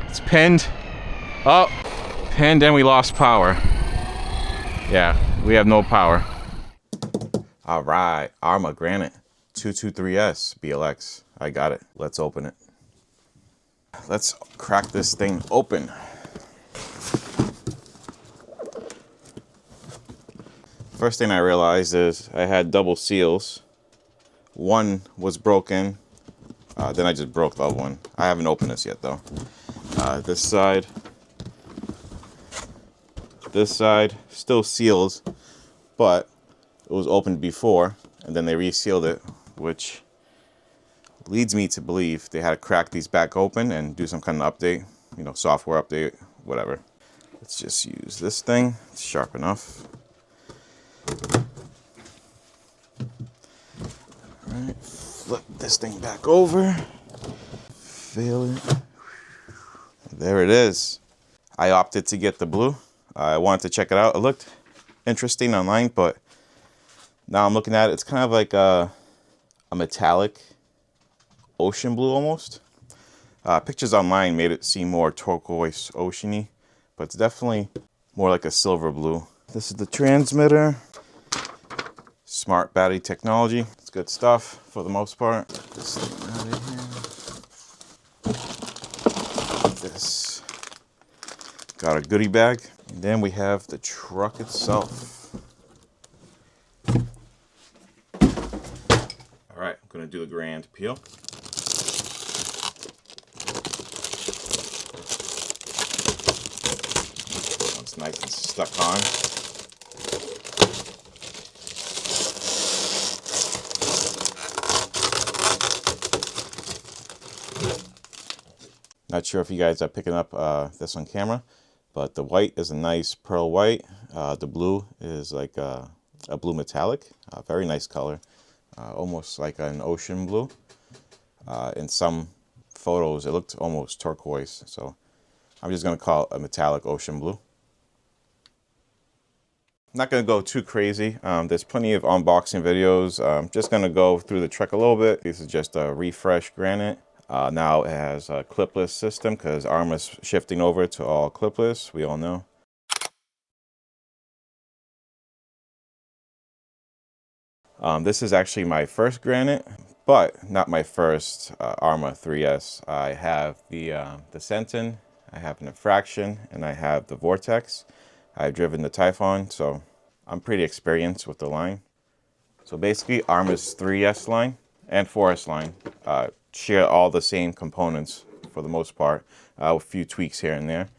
It's pinned. Oh, pinned and we lost power. Yeah, we have no power. All right, Arrma Granite 223S BLX. I got it. Let's open it. Let's crack this thing open. First thing I realized is I had double seals. One was broken. Then I just broke the other one. I haven't opened this yet though. This side still seals, but it was opened before and then they resealed it, which leads me to believe they had to crack these back open and do some kind of update, you know, software update, whatever. Let's just use this thing. It's sharp enough. Alright, flip this thing back over. Feel it. There it is. I opted to get the blue. I wanted to check it out. It looked interesting online, but now I'm looking at it. It's kind of like a metallic ocean blue almost. Pictures online made it seem more turquoise oceany, but it's definitely more like a silver blue. This is the transmitter. Smart battery technology. It's good stuff for the most part. Get this thing out of here. This got a goodie bag. And then we have the truck itself. All right, I'm gonna do a grand peel. It's nice and stuck on. Not sure if you guys are picking up this on camera, but the white is a nice pearl white. The blue is like a blue metallic, very nice color, almost like an ocean blue. In some photos, it looked almost turquoise, so I'm just gonna call it a metallic ocean blue. Not gonna go too crazy. There's plenty of unboxing videos. I'm just gonna go through the truck a little bit. This is just a refresh Granite. Now it has a clipless system because Arrma's shifting over to all clipless, we all know. This is actually my first Granite, but not my first Arrma 3S. I have the Sentin, I have an Infraction, and I have the Vortex. I've driven the Typhon, so I'm pretty experienced with the line. So basically Arrma's 3S line and 4S line share all the same components for the most part, with a few tweaks here and there.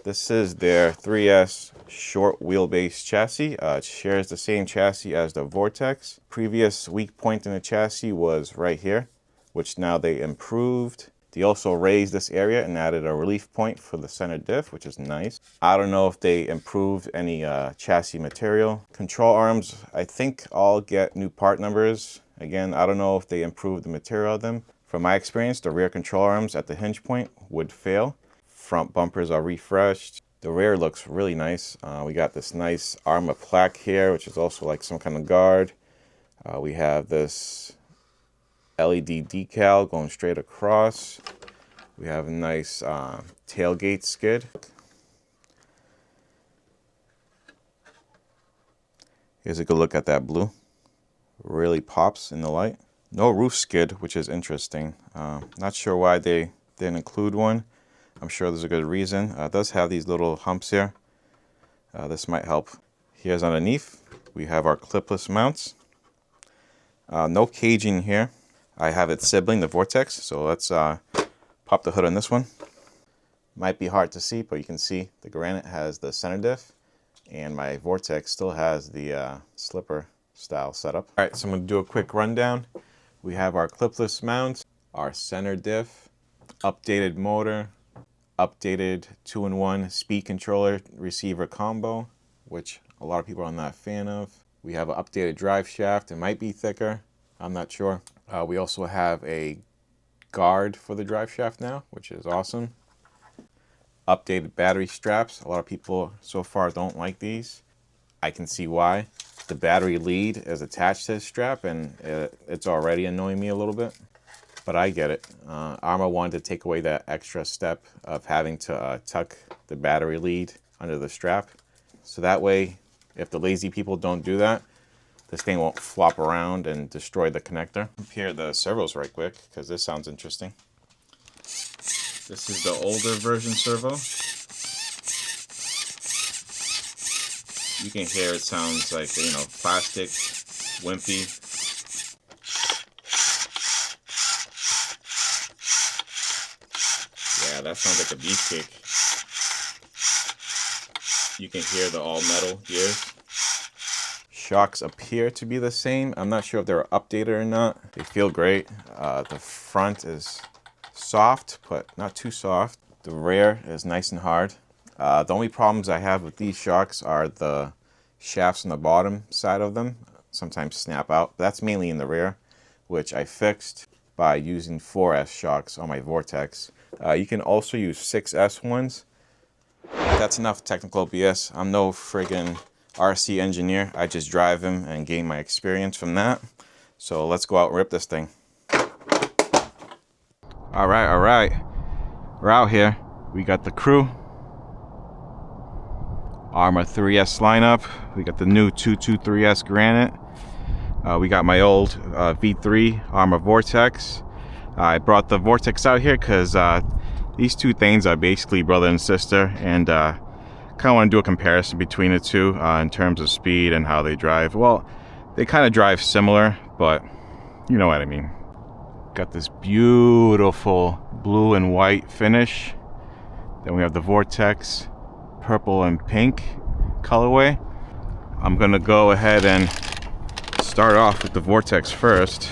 This is their 3S short wheelbase chassis. It shares the same chassis as the Vortex. Previous weak point in the chassis was right here, which now they improved. They also raised this area and added a relief point for the center diff, which is nice. I don't know if they improved any chassis material. Control arms, I think all get new part numbers. Again, I don't know if they improved the material of them. From my experience, the rear control arms at the hinge point would fail. Front bumpers are refreshed. The rear looks really nice. We got this nice Arrma plaque here, which is also like some kind of guard. We have this LED decal going straight across. We have a nice tailgate skid. Here's a good look at that blue. Really pops in the light. No roof skid, which is interesting. Not sure why they didn't include one. I'm sure there's a good reason. It does have these little humps here. This might help. Here's underneath. We have our clipless mounts. No caging here. I have its sibling, the Vortex. So let's pop the hood on this one. Might be hard to see, but you can see the Granite has the center diff, and my Vortex still has the slipper style setup. All right, so I'm going to do a quick rundown. We have our clipless mounts, our center diff, updated motor, updated 2-in-1 speed controller receiver combo, which a lot of people are not a fan of. We have an updated drive shaft. It might be thicker. I'm not sure. We also have a guard for the drive shaft now, which is awesome. Updated battery straps. A lot of people so far don't like these. I can see why. The battery lead is attached to this strap, and it's already annoying me a little bit. but I get it. Arrma wanted to take away that extra step of having to tuck the battery lead under the strap. So that way, if the lazy people don't do that, this thing won't flop around and destroy the connector. Compare the servos right quick, because this sounds interesting. This is the older version servo. You can hear it sounds like, you know, plastic, wimpy. Yeah, that sounds like a beefcake. You can hear the all metal gears. Shocks appear to be the same. I'm not sure if they're updated or not. They feel great. The front is soft, but not too soft. The rear is nice and hard. The only problems I have with these shocks are the shafts on the bottom side of them sometimes snap out. That's mainly in the rear, which I fixed by using 4S shocks on my Vortex. You can also use 6S ones. That's enough technical BS. I'm no friggin' RC engineer. I just drive them and gain my experience from that. So let's go out and rip this thing. All right. We're out here. We got the crew. Arrma 3S lineup. We got the new 223S Granite. We got my old V3 Arrma Vortex. I brought the Vortex out here because these two things are basically brother and sister, and kind of want to do a comparison between the two in terms of speed and how they drive. Well, they kind of drive similar, but you know what I mean. Got this beautiful blue and white finish. Then we have the Vortex purple and pink colorway. I'm gonna go ahead and start off with the Vortex first.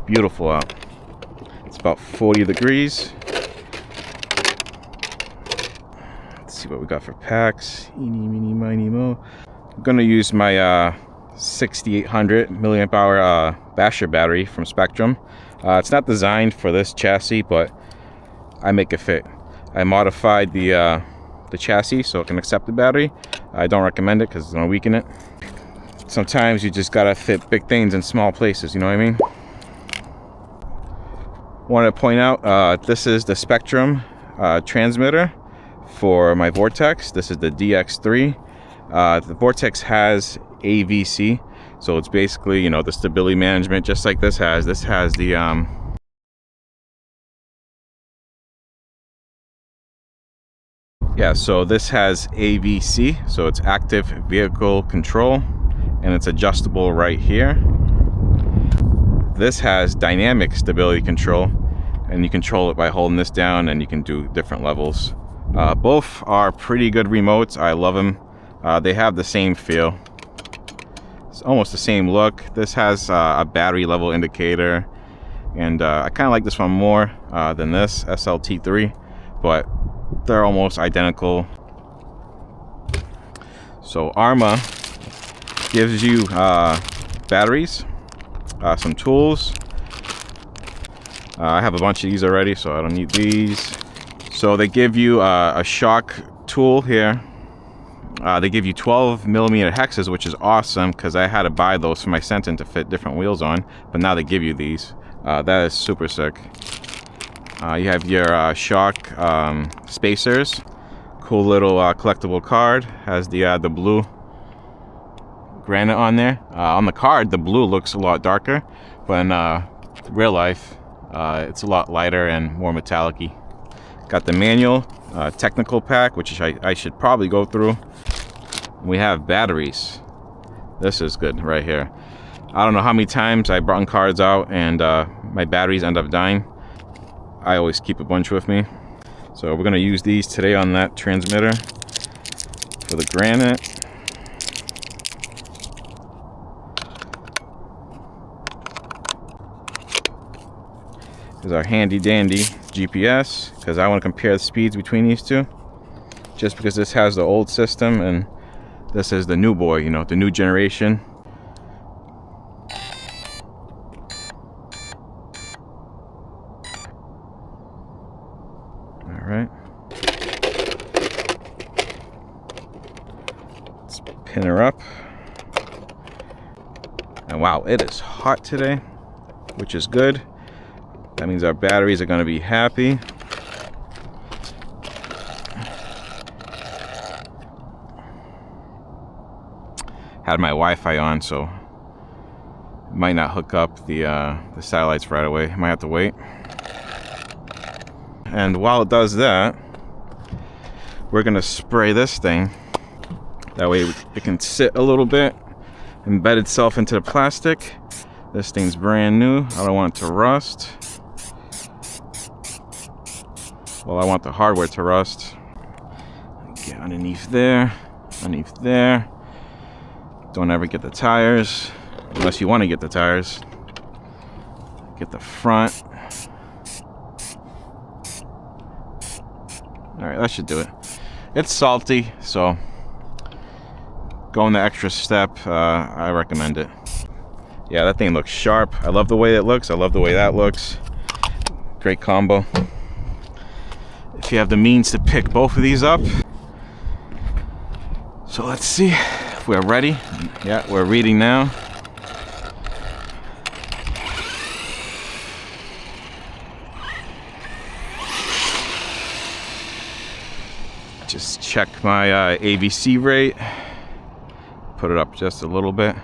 Beautiful out. It's about 40 degrees. Let's see what we got for packs. Eeny, meeny, miny, mo. I'm gonna use my 6800 milliamp hour Basher battery from Spectrum. It's not designed for this chassis, but I make it fit. I modified the chassis so it can accept the battery. I don't recommend it because it's gonna weaken it. Sometimes you just gotta fit big things in small places, you know what I mean? Want to point out, this is the Spectrum transmitter for my Vortex. This is the DX3. The Vortex has AVC, so it's basically, you know, the stability management, just like this has. This has the so this has AVC, so it's active vehicle control, and it's adjustable right here. This has dynamic stability control, and you control it by holding this down, and you can do different levels. Both are pretty good remotes. I love them. They have the same feel. It's almost the same look. This has a battery level indicator, and I kind of like this one more than this SLT3, but they're almost identical. So Arrma gives you batteries, some tools. I have a bunch of these already, so I don't need these. So they give you a shock tool here. They give you 12mm hexes, which is awesome because I had to buy those for my Sentin to fit different wheels on, but now they give you these. That is super sick. You have your shock spacers. Cool little collectible card. Has the blue granite on there. On the card, the blue looks a lot darker, but in real life, it's a lot lighter and more metallic-y. Got the manual technical pack, which I should probably go through. We have batteries. This is good right here. I don't know how many times I brought cards out and my batteries end up dying. I always keep a bunch with me. So we're gonna use these today on that transmitter for the Granite. Is our handy dandy GPS, because I want to compare the speeds between these two, just because this has the old system and this is the new boy, you know, the new generation. All right, let's pin her up. And wow, it is hot today. which is good. That means our batteries are going to be happy. Had my Wi-Fi on, so it might not hook up the satellites right away. Might have to wait. And while it does that, we're gonna spray this thing. That way it can sit a little bit, embed itself into the plastic. This thing's brand new. I don't want it to rust. Well, I want the hardware to rust. Get underneath there, underneath there. Don't ever get the tires, unless you want to get the tires. Get the front. Alright, that should do it. It's salty, so going the extra step, I recommend it. Yeah, that thing looks sharp. I love the way it looks. I love the way that looks. Great combo. If you have the means to pick both of these up. So let's see if we're ready. Yeah, we're reading now. Just check my AVC rate. Put it up just a little bit.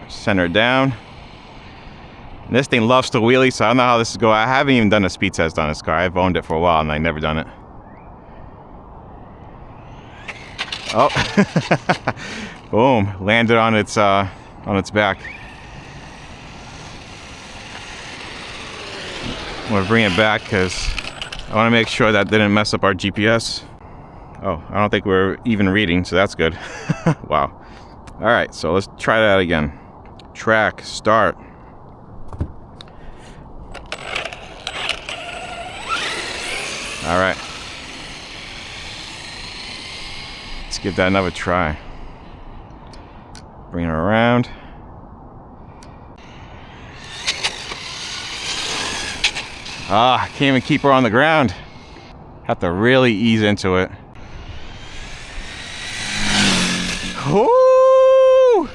Center down. And this thing loves to wheelie, so I don't know how this is going. I haven't even done a speed test on this car. I've owned it for a while and I've never done it. Oh, boom! Landed on its back. I'm gonna bring it back because I want to make sure that didn't mess up our GPS. Oh, I don't think we're even reading, so that's good. Wow. All right, so let's try that again. Track, start. All right. Let's give that another try. Bring it around. Ah, can't even keep her on the ground. Have to really ease into it. Woo!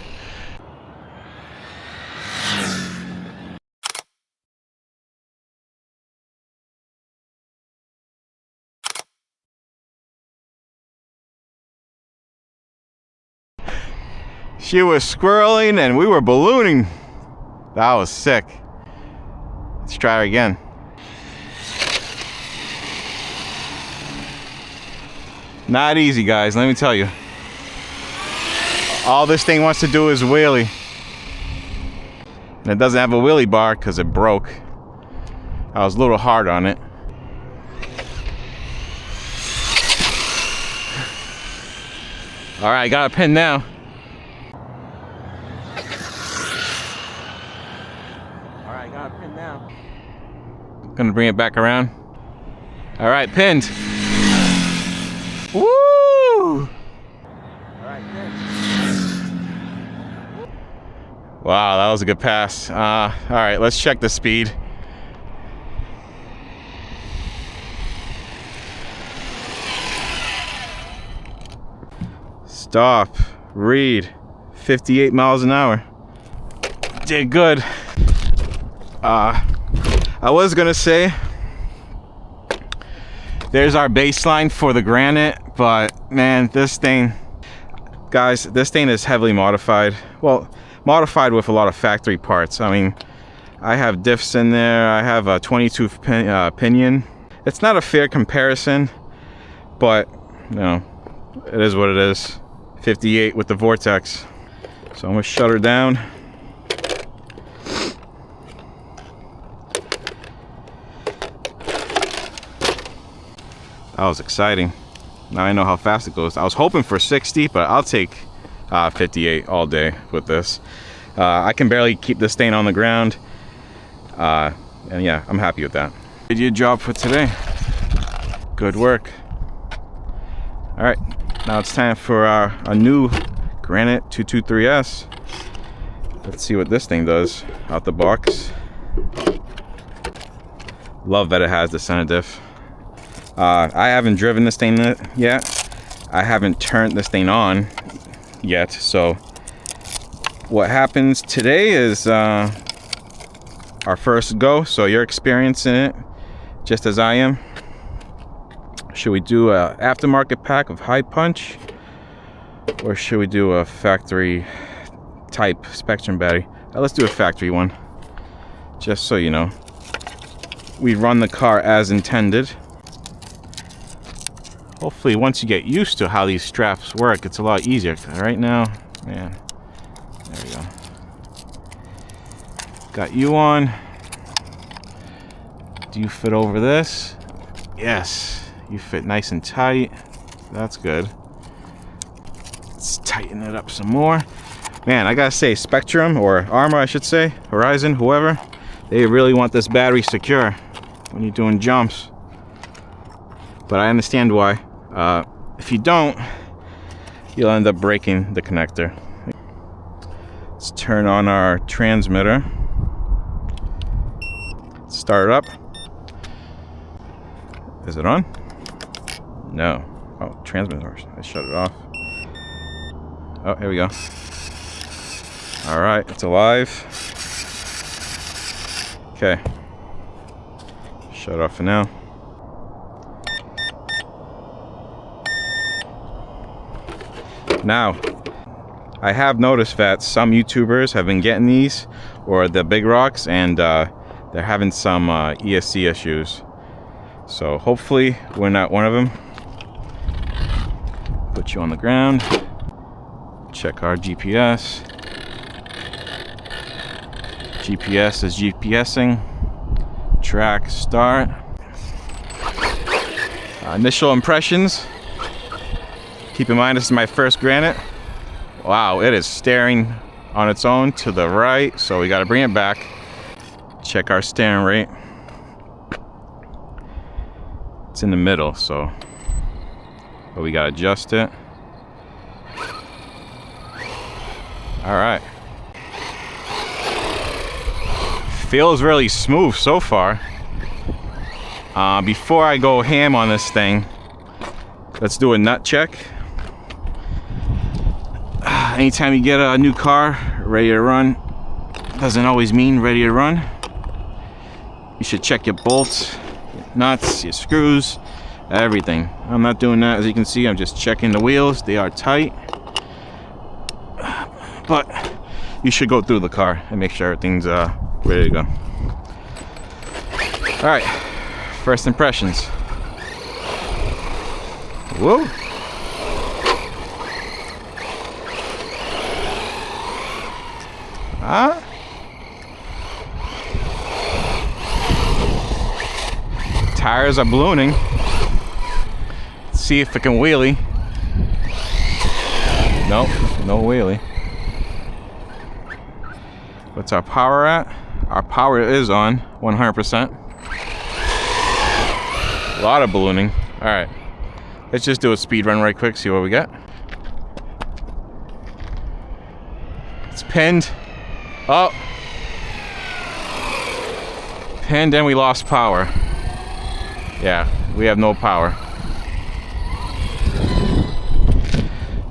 She was squirreling and we were ballooning. That was sick. Let's try her again. Not easy, guys, let me tell you. All this thing wants to do is wheelie. And it doesn't have a wheelie bar because it broke. I was a little hard on it. All right, I got a pin now. All right, got a pin now. Gonna bring it back around. All right, pinned. Woo! All right, pinned. Wow, that was a good pass. All right, let's check the speed. Stop, read, 58 miles an hour. Did good. I was gonna say, there's our baseline for the Granite, but man, this thing, guys, this thing is heavily modified. Well, modified with a lot of factory parts. I mean, I have diffs in there. I have a 22 pinion. It's not a fair comparison, but you know, it is what it is. 58 with the Vortex. So I'm gonna shut her down. That was exciting. Now I know how fast it goes. I was hoping for 60, but I'll take 58 all day with this. I can barely keep this thing on the ground. And yeah, I'm happy with that. Did your job for today. Good work. All right, now it's time for a new Granite 223S. Let's see what this thing does out the box. Love that it has the center diff. I haven't driven this thing yet. I haven't turned this thing on yet. So what happens today is our first go, so you're experiencing it just as I am. Should we do a aftermarket pack of high punch, or should we do a factory type Spectrum battery? Let's do a factory one, just so you know. We run the car as intended. Hopefully once you get used to how these straps work, it's a lot easier. Right now, man, there we go. Got you on. Do you fit over this? Yes, you fit nice and tight. That's good. Let's tighten it up some more. Man, I gotta say, Spectrum, or Arrma I should say, Horizon, whoever, they really want this battery secure when you're doing jumps. But I understand why. If you don't, you'll end up breaking the connector. Let's turn on our transmitter. Start it up. Is it on? No. Oh, transmitter. I shut it off. Oh, here we go. All right, it's alive. Okay. Shut it off for now. Now, I have noticed that some YouTubers have been getting these, or the big rocks, and they're having some ESC issues. So hopefully we're not one of them. Put you on the ground. Check our GPS. GPS is GPSing. Track start. Initial impressions. Keep in mind, this is my first Granite. Wow, it is steering on its own to the right, so we got to bring it back. Check our steering rate. It's in the middle, so but we got to adjust it. All right. Feels really smooth so far. Before I go ham on this thing, let's do a nut check. Anytime you get a new car ready to run, doesn't always mean ready to run. You should check your bolts, your nuts, your screws, everything. I'm not doing that. As you can see, I'm just checking the wheels. They are tight. But you should go through the car and make sure everything's ready to go. All right, first impressions. Whoa. Tires are ballooning. Let's see if it can wheelie. Nope, no wheelie. What's our power at? Our power is on 100%. A lot of ballooning. All right, let's just do a speed run right quick, see what we got. It's pinned. Oh, pinned, and we lost power. Yeah, we have no power.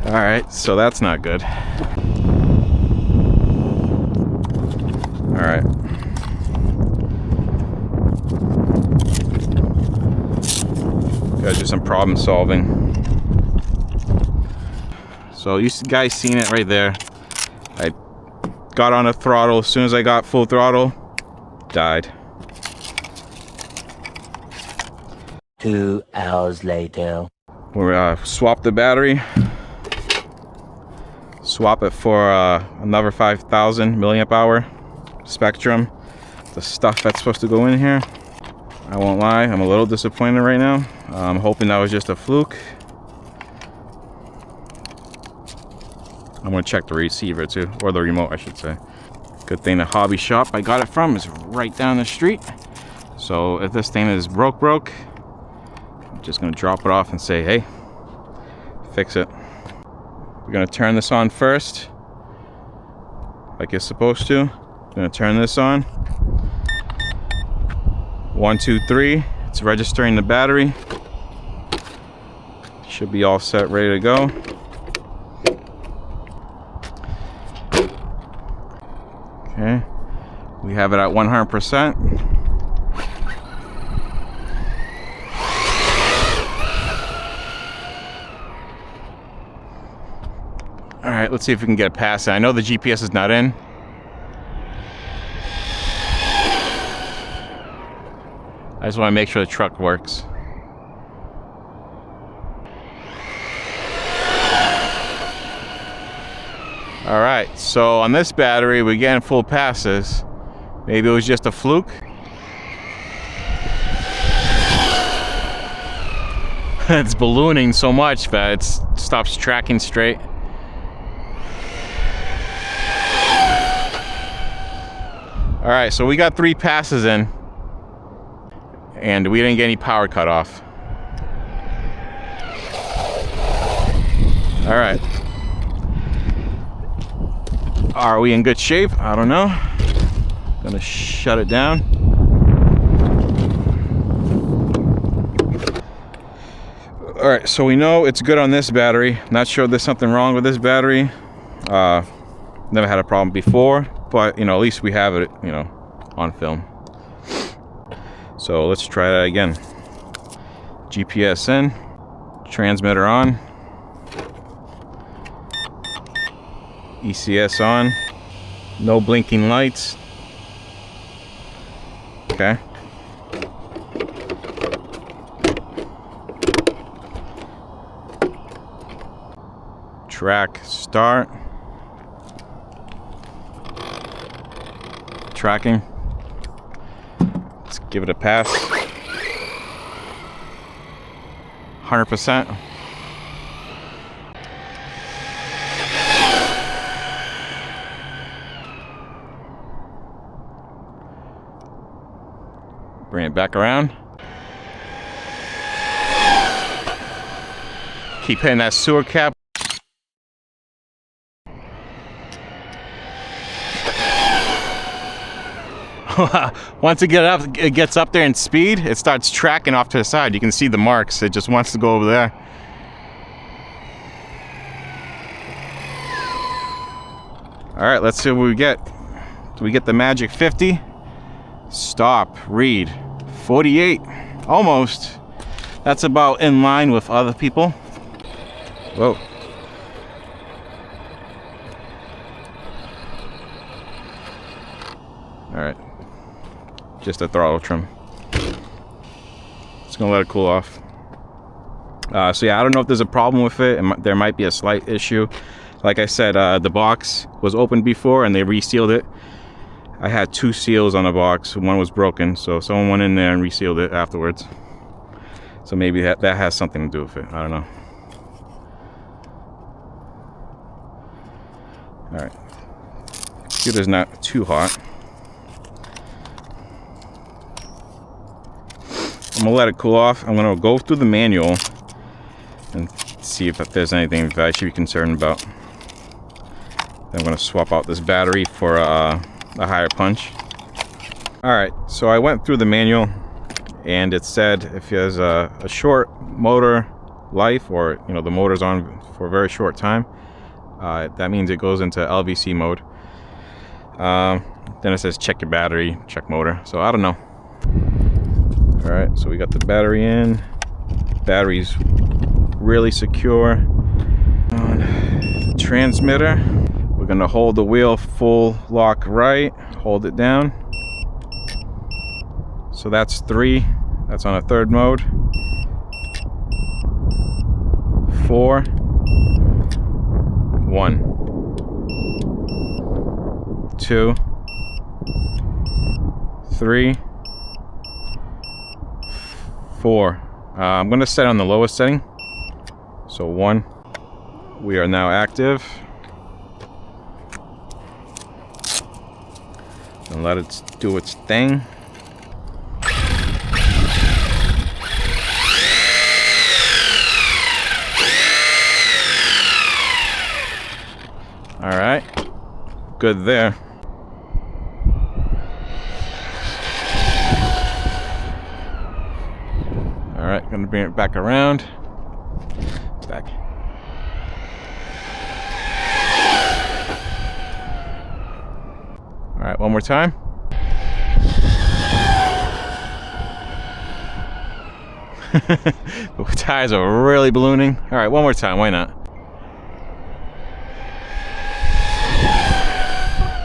All right, so that's not good. All right. Gotta do some problem solving. So you guys seen it right there. I got on a throttle. As soon as I got full throttle, died. 2 hours later. We're swap the battery. Swap it for another 5,000 milliamp hour Spectrum. The stuff that's supposed to go in here. I won't lie, I'm a little disappointed right now. I'm hoping that was just a fluke. I'm gonna check the receiver too, or the remote I should say. Good thing the hobby shop I got it from is right down the street. So if this thing is broke, I'm just gonna drop it off and say, hey, fix it. We're gonna turn this on first, like it's supposed to. Gonna turn this on. 1, 2, 3. It's registering the battery. Should be all set, ready to go. Okay. We have it at 100%. All right, let's see if we can get past it. I know the GPS is not in. I just want to make sure the truck works. All right, so on this battery, we're getting full passes. Maybe it was just a fluke. It's ballooning so much that it stops tracking straight. All right, so we got 3 passes in, and we didn't get any power cut off. All right. Are we in good shape? I don't know. Gonna shut it down. All right, so we know it's good on this battery. Not sure there's something wrong with this battery. Never had a problem before, but at least we have it, on film. So let's try that again. GPS in, transmitter on, ECS on, no blinking lights. Okay. Track start. Tracking. Let's give it a pass. 100%. Bring it back around. Keep hitting that sewer cap. Once it gets up there in speed, it starts tracking off to the side. You can see the marks. It just wants to go over there. All right, let's see what we get. Do we get the magic 50? Stop, read. 48, almost. That's about in line with other people. Whoa. All right, just a throttle trim. Just gonna let it cool off. So yeah, I don't know if there's a problem with it. There might be a slight issue. Like I said, the box was opened before and they resealed it. I had 2 seals on the box. One was broken, so someone went in there and resealed it afterwards. So maybe that has something to do with it. I don't know. All right, computer's not too hot. I'm gonna let it cool off. I'm gonna go through the manual and see if there's anything that I should be concerned about. Then I'm gonna swap out this battery for a higher punch. All right, so I went through the manual and it said if it has a short motor life, or the motor's on for a very short time, that means it goes into LVC mode. Then it says check your battery, check motor. So I don't know. All right, so we got the battery in. Battery's really secure. On the transmitter, we're gonna hold the wheel full lock right, hold it down. So that's 3, that's on a 3rd mode. 4, 1, 2, 3, 4. I'm going to set on the lowest setting. So 1. We are now active. And let it do its thing. All right. Good there. All right, gonna bring it back around. Back. All right, one more time. The tires are really ballooning. All right, one more time, why not?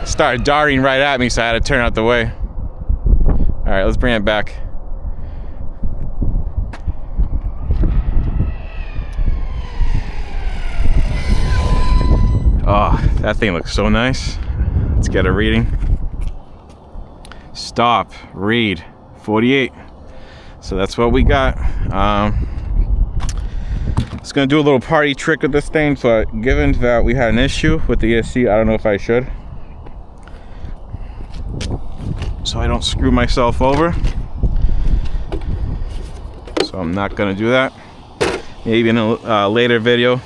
It started darting right at me, so I had to turn out the way. All right, let's bring it back. Oh, that thing looks so nice. Let's get a reading. Stop, read, 48. So that's what we got. Just gonna do a little party trick with this thing. So given that we had an issue with the ESC, I don't know if I should. So I don't screw myself over. So I'm not gonna do that. Maybe in a later video,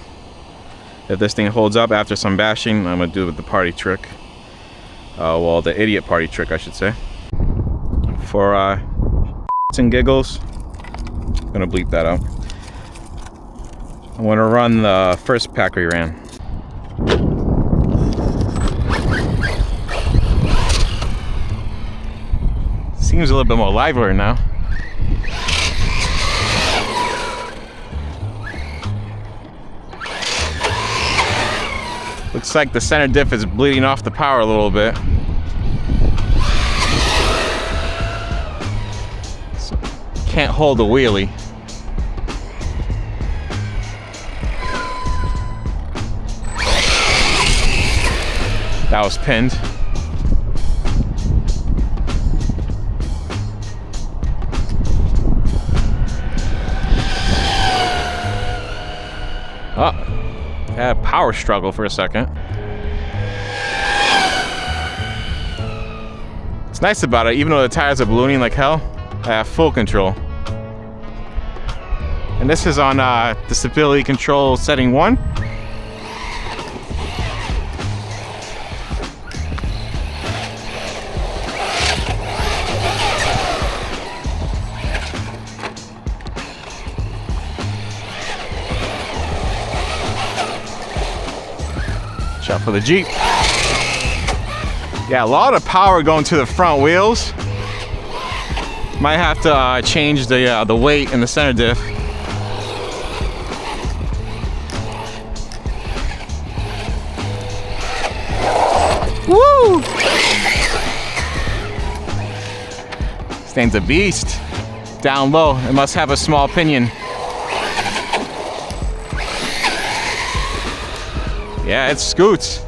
if this thing holds up after some bashing, I'm gonna do it with the party trick. Well, the idiot party trick, I should say. For and giggles, I'm gonna bleep that out. I'm gonna run the first pack we ran. Seems a little bit more livelier now. Looks like the center diff is bleeding off the power a little bit. So, can't hold a wheelie. That was pinned. Oh, had a power struggle for a second. What's nice about it, even though the tires are ballooning like hell, I have full control. And this is on the stability control setting 1. Shot for the Jeep. Yeah, a lot of power going to the front wheels. Might have to change the weight in the center diff. Woo! This thing's a beast. Down low, it must have a small pinion. Yeah, it scoots.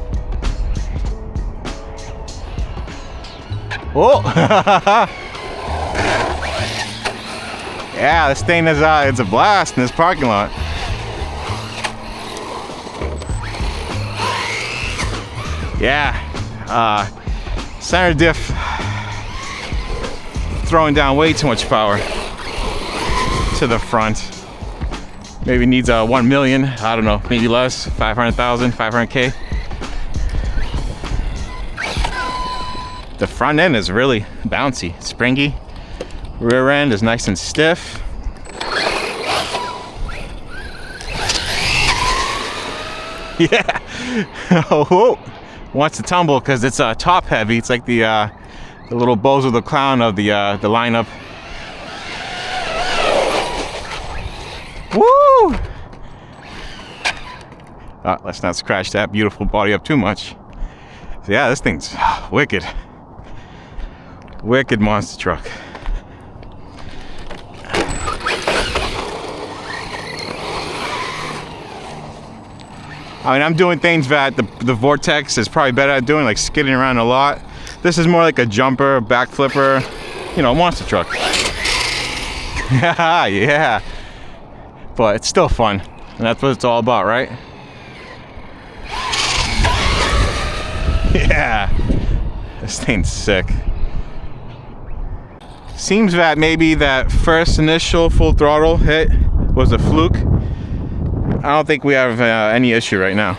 Oh! Yeah, this thing is it's a blast in this parking lot. Yeah, center diff throwing down way too much power to the front. Maybe needs 1 million, I don't know, maybe less, 500,000, 500K. The front end is really bouncy, springy. Rear end is nice and stiff. Yeah. Oh, wants to tumble because it's top heavy. It's like the little Bozo the Clown of the lineup. Woo! Let's not scratch that beautiful body up too much. So yeah, this thing's wicked. Wicked monster truck. I mean, I'm doing things that the Vortex is probably better at doing, like skidding around a lot. This is more like a jumper, back flipper, you know, monster truck. Yeah. But it's still fun, and that's what it's all about, right? Yeah, this thing's sick. Seems that maybe that first initial full throttle hit was a fluke. I don't think we have any issue right now.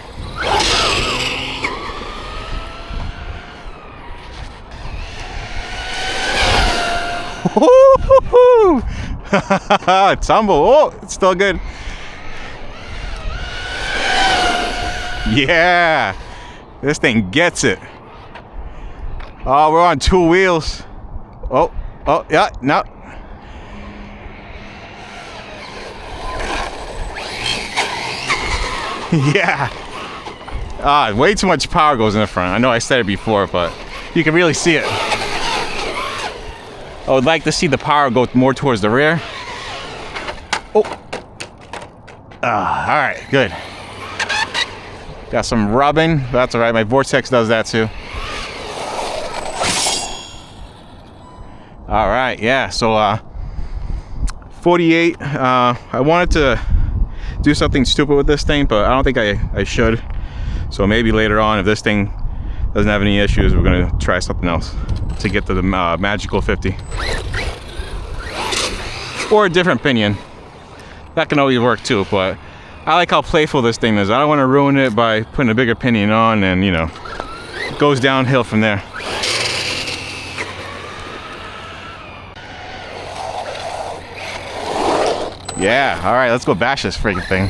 Tumble. Oh, it's still good. Yeah, this thing gets it. Oh, we're on 2 wheels. Oh, yeah, no. Yeah. Way too much power goes in the front. I know I said it before, but you can really see it. I would like to see the power go more towards the rear. Oh. All right, good. Got some rubbing. That's all right. My Vortex does that too. All right, yeah. So 48. I wanted to do something stupid with this thing, but I don't think I should. So maybe later on, if this thing doesn't have any issues, we're gonna try something else to get to the magical 50. Or a different pinion. That can always work too, but I like how playful this thing is. I don't want to ruin it by putting a bigger pinion on, and you know, it goes downhill from there. Yeah, all right, let's go bash this freaking thing.